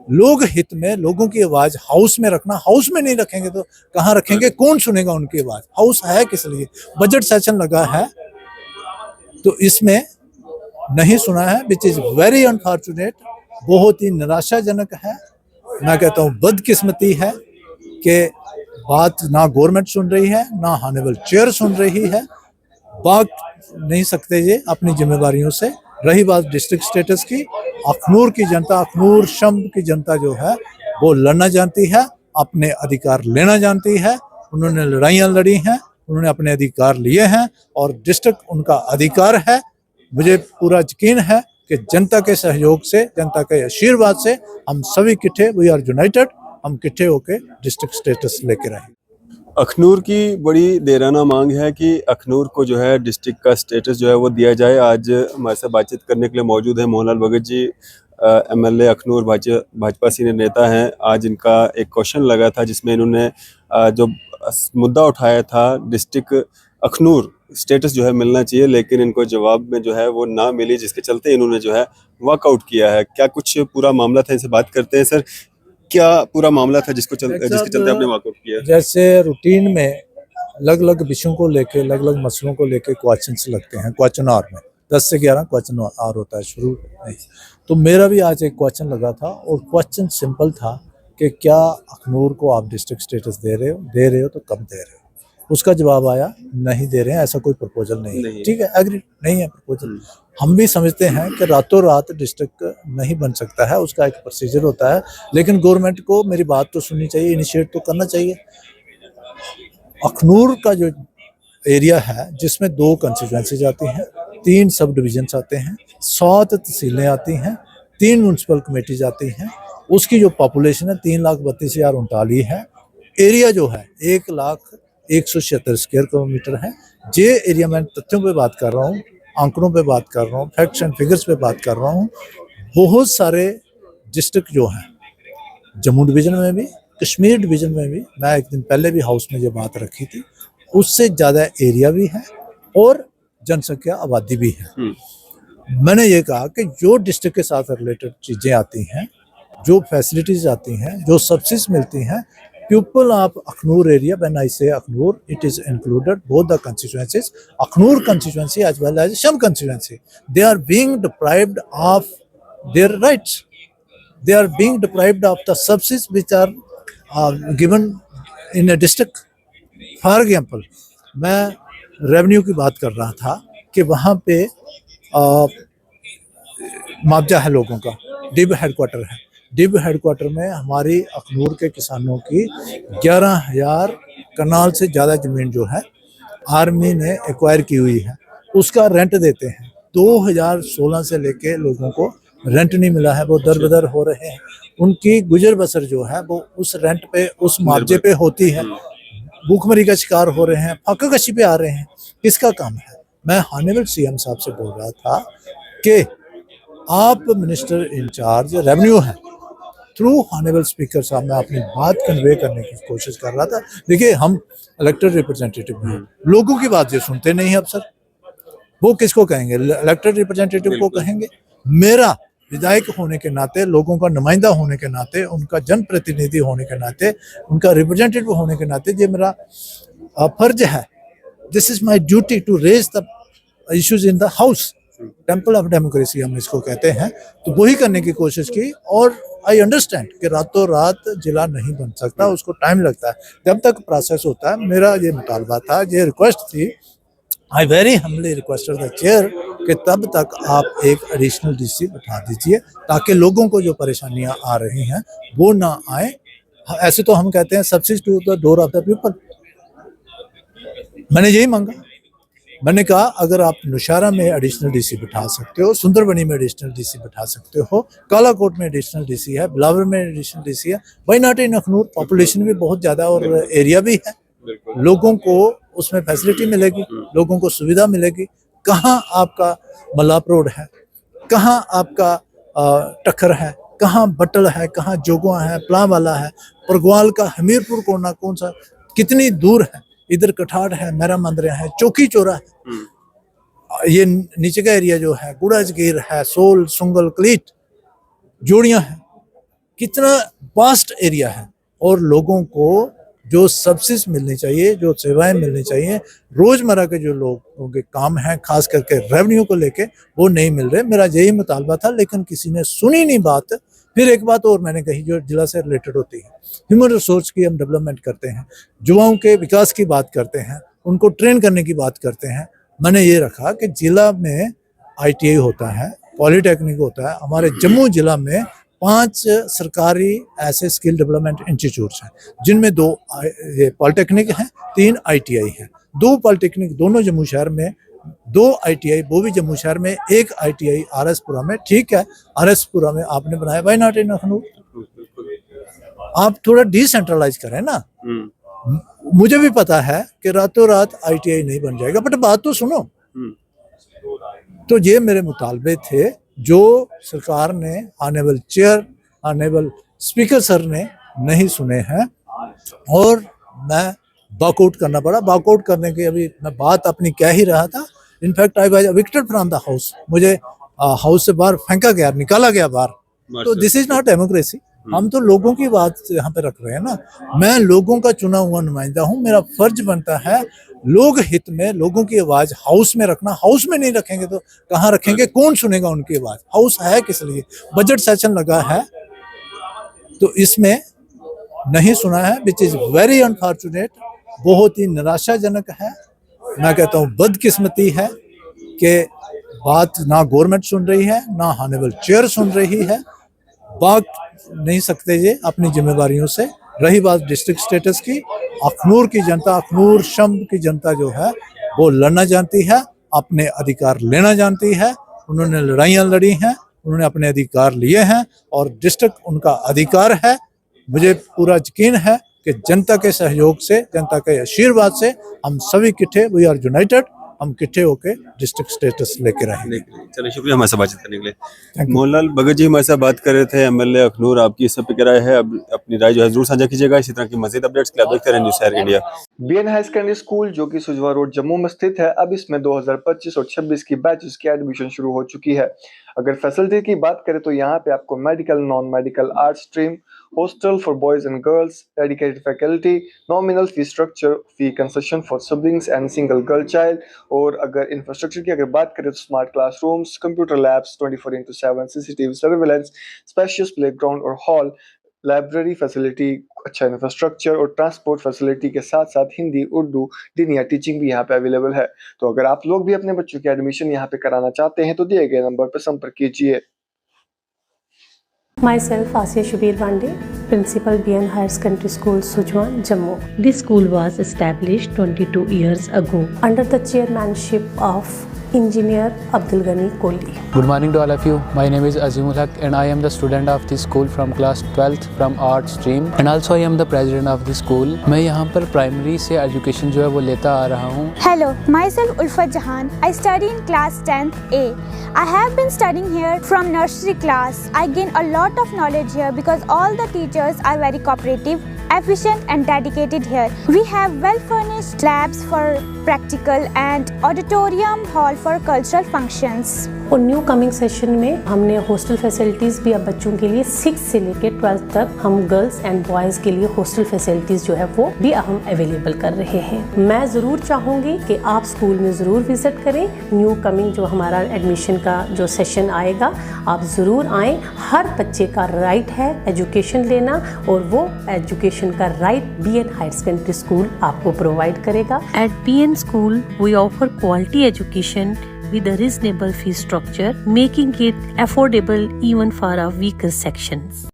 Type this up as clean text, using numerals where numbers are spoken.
लोग हित में लोगों की आवाज हाउस में रखना, हाउस में नहीं रखेंगे तो कहाँ रखेंगे, कौन सुनेगा उनकी आवाज? हाउस है किस लिए? बजट सेशन लगा है तो इसमें नहीं सुना है, विच इज वेरी अनफॉर्चुनेट, बहुत ही निराशाजनक है। मैं कहता हूँ बदकिस्मती है कि बात ना गवर्नमेंट सुन रही है, ना हॉनरेबल चेयर सुन रही है। भाग नहीं सकते ये अपनी जिम्मेवारियों से। रही बात डिस्ट्रिक्ट स्टेटस की, अखनूर की जनता, अखनूर शम्ब की जनता जो है वो लड़ना जानती है, अपने अधिकार लेना जानती है। उन्होंने लड़ाइयाँ लड़ी हैं, उन्होंने अपने अधिकार लिए हैं और डिस्ट्रिक्ट उनका अधिकार है। मुझे पूरा यकीन है कि जनता के सहयोग से, जनता के आशीर्वाद से हम सभी इकट्ठे, वी आर यूनाइटेड, हम इकट्ठे होकर डिस्ट्रिक्ट स्टेटस लेकर आए। अखनूर की बड़ी देराना मांग है कि अखनूर को जो है डिस्ट्रिक्ट का स्टेटस जो है वो दिया जाए। आज हमारे साथ बातचीत करने के लिए मौजूद है मोहनलाल भगत जी, एमएलए अखनूर, भाजपा सीनियर नेता हैं। आज इनका एक क्वेश्चन लगा था जिसमें इन्होंने जो मुद्दा उठाया था डिस्ट्रिक्ट अखनूर स्टेटस जो है मिलना चाहिए, लेकिन इनको जवाब में जो है वो ना मिली, जिसके चलते इन्होंने जो है वॉकआउट किया है। क्या कुछ पूरा मामला था, इनसे बात करते हैं। सर, क्या पूरा मामला था जिसके चलते आपने वॉकआउट किया? जैसे रूटीन में अलग अलग विषयों को लेके, अलग अलग मसलों को लेके क्वेश्चंस लगते हैं, क्वेश्चन आवर में 10 से 11 क्वेश्चन आवर होता है शुरू में। तो मेरा भी आज एक क्वेश्चन लगा था और क्वेश्चन सिंपल था कि क्या अखनूर को आप डिस्ट्रिक्ट स्टेटस दे रहे हो तो कब दे रहे हो? उसका जवाब आया नहीं दे रहे हैं, ऐसा कोई प्रपोजल नहीं है। ठीक है, एग्री नहीं है प्रपोजल। हम भी समझते हैं कि रातों रात डिस्ट्रिक्ट नहीं बन सकता है, उसका एक प्रोसीजर होता है, लेकिन गवर्नमेंट को मेरी बात तो सुननी चाहिए, इनिशिएट तो करना चाहिए। अखनूर का जो एरिया है जिसमें 2 कंस्टिट्यूएंसीज आती हैं, 3 सब डिविजन्स आते हैं, 7 तहसीलें आती हैं, 3 म्यूनसिपल कमेटीज आती हैं, उसकी जो पॉपुलेशन है 3,32,039 है। एरिया जो है 1,01,76 स्क्वायर किलोमीटर है। जे एरिया में तथ्यों पे बात कर रहा हूँ, आंकड़ों पे बात कर रहा हूँ, फैक्ट्स एंड फिगर्स पे बात कर रहा हूँ। बहुत सारे डिस्ट्रिक्ट जो हैं जम्मू डिवीजन में भी, कश्मीर डिवीजन में भी, मैं एक दिन पहले भी हाउस में ये बात रखी थी, उससे ज़्यादा एरिया भी है और जनसंख्या आबादी भी है। मैंने ये कहा कि जो डिस्ट्रिक्ट के साथ रिलेटेड चीज़ें आती हैं, जो फैसिलिटीज़ आती हैं, जो सब्सिडीज मिलती हैं, people of Akhnur area, when I say Akhnur, it is included both the constituencies, Akhnur constituency as well as Sham constituency. They are being deprived of their rights. They are being deprived of the subsidies which are given in a district. For example, मैं revenue की बात कर रहा था कि वहाँ पे मुआवजा है लोगों का, डिब हेडक्वार्टर है। डिब हेडक्वार्टर में हमारी अखनूर के किसानों की 11,000 कनाल से ज़्यादा ज़मीन जो है आर्मी ने एक्वायर की हुई है, उसका रेंट देते हैं। 2016 से लेके लोगों को रेंट नहीं मिला है, वो दर-बदर हो रहे हैं। उनकी गुजर बसर जो है वो उस रेंट पे, उस मुआवजे पे होती है। भूखमरी का शिकार हो रहे हैं, फाकाकशी पे आ रहे हैं। किसका काम है? मैं हॉनरेबल सीएम साहब से बोल रहा था कि आप मिनिस्टर इंचार्ज रेवेन्यू हैं, थ्रू हॉनरेबल स्पीकर साहब मैं अपनी बात कन्वे करने की कोशिश कर रहा था। देखिए, हम इलेक्टेड रिप्रेजेंटेटिव हैं, लोगों की बात ये सुनते नहीं है अफसर। वो किसको कहेंगे? इलेक्टेड रिप्रेजेंटेटिव को कहेंगे। मेरा विधायक होने के नाते, लोगों का नुमाइंदा होने के नाते, उनका जनप्रतिनिधि होने के नाते, उनका रिप्रेजेंटेटिव होने के नाते ये मेरा फर्ज है। This is my duty to raise the issues in the house, temple of democracy हम इसको कहते हैं। तो वही करने की कोशिश की और आई अंडरस्टैंड कि रातों रात जिला नहीं बन सकता, उसको टाइम लगता है, जब तक प्रोसेस होता है। मेरा ये मुतालबा था, ये रिक्वेस्ट थी, I very humbly requested the chair कि तब तक आप एक एडिशनल डीसी बैठा दीजिए ताकि लोगों को जो परेशानियां आ रही हैं वो ना आए। ऐसे तो हम कहते हैं subsidy to the door of the people. मैंने यही मांगा। मैंने कहा अगर आप नौशहरा में एडिशनल डीसी बिठा सकते हो, सुंदरबनी में एडिशनल डीसी बिठा सकते हो, कालाकोट में एडिशनल डीसी है, बिलावर में एडिशनल डीसी है, why not in Akhnoor? Population भी बहुत ज़्यादा और एरिया भी है, लोगों को उसमें फैसिलिटी मिलेगी, लोगों को सुविधा मिलेगी। कहाँ आपका मलाप रोड है, कहाँ आपका टक्कर है, कहाँ बटल है, कहाँ जोगवा है, प्लावाला है, परगवाल का हमीरपुर कोना कौन सा, कितनी दूर है? इधर कठाड़ है, मेरा मंदिर है, चौकी चौरा है। ये नीचे का एरिया जो है गुड़ाजगीर है, सोल, सुंगल, कलीट, जोड़ियां हैं। कितना वास्ट एरिया है, और लोगों को जो सब्सिडी मिलनी चाहिए, जो सेवाएं मिलनी चाहिए, रोजमर्रा के जो लोगों के काम हैं, खास करके रेवेन्यू को लेके, वो नहीं मिल रहे। मेरा यही मुतालबा था, लेकिन किसी ने सुनी नहीं बात। फिर एक बात और मैंने कही जो जिला से रिलेटेड होती है, ह्यूमन रिसोर्स की हम डेवलपमेंट करते हैं, युवाओं के विकास की बात करते हैं, उनको ट्रेन करने की बात करते हैं। मैंने ये रखा कि जिला में ITI होता है, पॉलिटेक्निक होता है। हमारे जम्मू जिला में 5 सरकारी ऐसे स्किल डेवलपमेंट इंस्टीट्यूट्स हैं, जिनमें 2 पॉलिटेक्निक हैं, 3 ITI हैं। 2 पॉलिटेक्निक दोनों जम्मू शहर में, 2 ITI वो भी जम्मू शहर में, 1 ITI RSपुरा में। ठीक है, RSपुरा में आपने बनाया, व्हाई नॉट इन अखनूर? आप थोड़ा डिसेंट्रलाइज करें ना। मुझे भी पता है कि रातों रात ITI नहीं बन जाएगा, बट बात तो सुनो। तो ये मेरे मुतालबे थे जो सरकार ने, honourable chair, honourable speaker sir ने नहीं सुने हैं, और मैं वॉकआउट करना पड़ा। वॉकआउट करने की अभी मैं बात अपनी कह ही रहा था। In fact I was evicted from the house, मुझे हाउस से बाहर फेंका गया, निकाला गया बाहर। तो दिस इज नॉट डेमोक्रेसी। हम तो लोगों की बात यहाँ पे रख रहे हैं ना। मैं लोगों का चुना हुआ नुमाइंदा हूँ, मेरा फर्ज बनता है लोग हित में लोगों की आवाज हाउस में रखना। हाउस में नहीं रखेंगे तो कहाँ रखेंगे? कौन सुनेगा उनकी आवाज? हाउस है किस लिए? बजट सेशन लगा है, तो इसमें नहीं सुना है, विच इज वेरी अनफॉर्चुनेट। बहुत ही निराशाजनक है। मैं कहता हूँ बदकिस्मती है कि बात ना गवर्नमेंट सुन रही है, ना ऑनरेबल चेयर सुन रही है। बात नहीं सकते ये अपनी जिम्मेवारियों से। रही बात डिस्ट्रिक्ट स्टेटस की, अखनूर की जनता, अखनूर शम्ब की जनता जो है वो लड़ना जानती है, अपने अधिकार लेना जानती है। उन्होंने लड़ाइयाँ लड़ी हैं, उन्होंने अपने अधिकार लिए हैं, और डिस्ट्रिक्ट उनका अधिकार है। मुझे पूरा यकीन है कि जनता के सहयोग से, जनता के आशीर्वाद से हम सभी इकट्ठे, वी आर यूनाइटेड, हम इकट्ठे होकर डिस्ट्रिक्ट स्टेटस लेके रहेंगे। चलिए, शुक्रिया हमारे साथ बातचीत करने के लिए। मोहनलाल भगत जी हमारे साथ बात कर रहे थे, MLA अखनूर। आपकी इस सब पे क्या राय है? अब अपनी राय जो है जरूर साझा कीजिएगा। इसी तरह की मजीद अपडेट्स के लिए आप देखते रहें न्यूज़ शहर India. BN high secondary school जो कि सुजवा रोड जम्मू में स्थित है, अब इसमें 2025 और 26 की बैचेस की एडमिशन शुरू हो चुकी है। अगर फैसिलिटी की बात करें तो यहाँ पे आपको medical, non medical, art stream, hostel for boys and girls, dedicated faculty, nominal fee structure, fee concession for siblings and single girl child. और अगर इंफ्रास्ट्रक्चर की अगर बात करें तो smart classrooms, computer labs, 24/7 CCTV surveillance, spacious playground और hall, library facility, अच्छा infrastructure और ट्रांसपोर्ट फैसिलिटी के साथ साथ हिंदी, उर्दू, दीनिया टीचिंग भी यहाँ पे अवेलेबल है। तो अगर आप लोग भी अपने बच्चों की एडमिशन यहाँ पे कराना चाहते हैं तो दिए गए नंबर पर संपर्क कीजिए। Myself, Asya Shubir Bande, Principal BN Higher Secondary School, Sujwan, Jammu. This school was established 22 years ago. Under the chairmanship of Engineer Abdul Ghani Kohli. Good morning to all of you. My name is Azimul Haq and I am the student of this school from class 12th from art stream and also I am the president of the school. मैं यहाँ पर primary से education जो है वो लेता आ रहा हूँ। Hello, myself Ulfat Jahan. I study in class 10th A. I have been studying here from nursery class. I gain a lot of knowledge here because all the teachers are very cooperative, efficient and dedicated here. We have well furnished labs for practical and auditorium hall for cultural functions. और new coming session में हमने hostel facilities भी अब बच्चों के लिए 6 से लेकर 12 तक हम गर्ल्स एंड बॉयज़ के लिए हॉस्टल फैसिलिटीज़ जो है वो भी हम अवेलेबल कर रहे हैं। मैं ज़रूर चाहूँगी कि आप स्कूल में ज़रूर विज़िट करें। न्यू कमिंग जो हमारा एडमिशन का जो सेशन आएगा, आप ज़रूर आएँ। हर बच्चे का राइट है एजुकेशन लेना और वो एजुकेशन का right BN higher secondary school आपको प्रोवाइड करेगा। At BN School, we offer quality education with a reasonable fee structure, making it affordable even for our weaker sections.